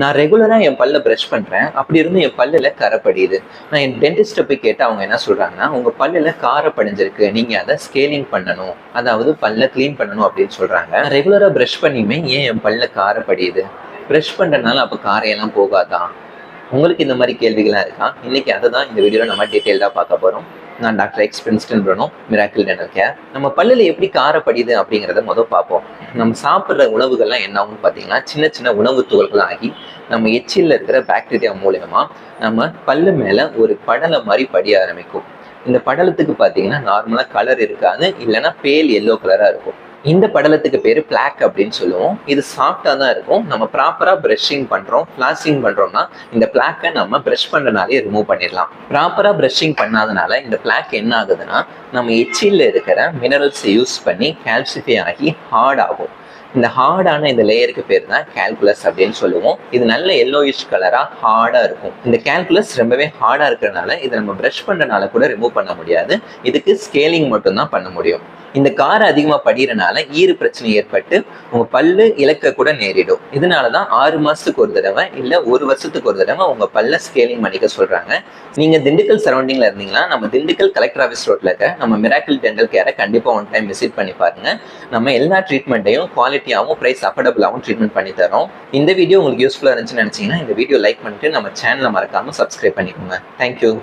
நான் ரெகுலரா என் பல்ல பிரஷ் பண்றேன். அப்படி இருந்தும் என் பல்லுல கரை படியுது. நான் என் டென்டிஸ்ட்ட போய் கேட்டா அவங்க என்ன சொல்றாங்கன்னா, உங்க பல்லுல காரை படிஞ்சிருக்கு. நீங்க அத ஸ்கேலிங் பண்ணணும். அதாவது பல்ல கிளீன் பண்ணணும் அப்படின்னு சொல்றாங்க. நான் ரெகுலரா பிரஷ் பண்ணியுமே ஏன் என் பல்ல காரை படியுது? பிரஷ் பண்றதுனால அப்ப காரையெல்லாம் போகாதா? உங்களுக்கு இந்த மாதிரி கேள்விகள்லாம் இருக்கா? இன்னைக்கு அதை தான் இந்த வீடியோல நம்ம டீட்டெயில்டா பார்க்க போறோம். நான் doctor X Princeton Bruno, miracle dental care. நம்ம பல்லுல எப்படி காரப்படியுது அப்படிங்கிறத பார்ப்போம். நம்ம சாப்பிட்ற உணவுகள்லாம் என்ன ஆகும்னு பார்த்தீங்கன்னா, சின்ன சின்ன உணவு துகள்கள் ஆகி நம்ம எச்சில்ல இருக்கிற பாக்டீரியா மூலயமா நம்ம பல்லு மேல ஒரு படலம் மாதிரி படிய ஆரம்பிக்கும். இந்த படலத்துக்கு பார்த்தீங்கன்னா நார்மலா கலர் இருக்காது, இல்லைன்னா பேல் எல்லோ கலரா இருக்கும். இந்த படலத்துக்கு பேரு பிளாக் அப்படின்னு சொல்லுவோம். இது சாஃப்டா தான் இருக்கும். நம்ம ப்ராப்பரா பிரஷிங் பண்றோம், ஃபிளாசிங் பண்றோம்னா இந்த பிளாக்கை நம்ம பிரஷ் பண்றதுனாலே ரிமூவ் பண்ணிடலாம். ப்ராப்பரா பிரஷிங் பண்ணாதனால இந்த பிளாக் என்ன ஆகுதுன்னா, நம்ம எச்சில்ல இருக்கிற மினரல்ஸை யூஸ் பண்ணி கால்சிஃபை ஆகி ஹார்ட் ஆகும். இந்த ஹார்டான இந்த லேயருக்கு பேர் தான் கால்குலஸ் அப்படின்னு சொல்லுவோம். இது நல்ல எல்லோயிஷ் கலரா ஹார்டா இருக்கும். இந்த கால்குலஸ் ரொம்பவே ஹார்டா இருக்கிறதுனால இதை நம்ம பிரஷ் பண்றதுனால கூட ரிமூவ் பண்ண முடியாது. இதுக்கு ஸ்கேலிங் மட்டும் தான் பண்ண முடியும். இந்த காரை அதிகமா படிறனால ஈறு பிரச்சனை ஏற்பட்டு உங்க பல்லு இழக்க கூட நேரிடும். இதனாலதான் 6 மாசத்துக்கு ஒரு தடவை இல்ல 1 வருஷத்துக்கு ஒரு தடவை உங்க பல்ல ஸ்கேலிங் பண்ணிக்க சொல்றாங்க. நீங்க திண்டுக்கல் சரௌண்டிங்ல இருந்தீங்கன்னா நம்ம திண்டுக்கல் கலெக்டர் ஆஃபீஸ் ரோட்ல இருக்க நம்ம மிராக்கிள் டென்டல் கேரை கண்டிப்பா ஒன் டைம் விசிட் பண்ணி பாருங்க. நம்ம எல்லா ட்ரீட்மெண்ட்டையும் குவாலிட்டியாகவும் பிரைஸ் அஃபோர்டபுளாகவும் ட்ரீட்மெண்ட் பண்ணி தரோம். இந்த வீடியோ உங்களுக்கு யூஸ்ஃபுல்லா இருந்துச்சுன்னு நினைச்சீங்கன்னா இந்த வீடியோ லைக் பண்ணிட்டு நம்ம சேனலை மறக்காம சப்ஸ்கிரைப் பண்ணிக்கோங்க. தேங்க்யூ.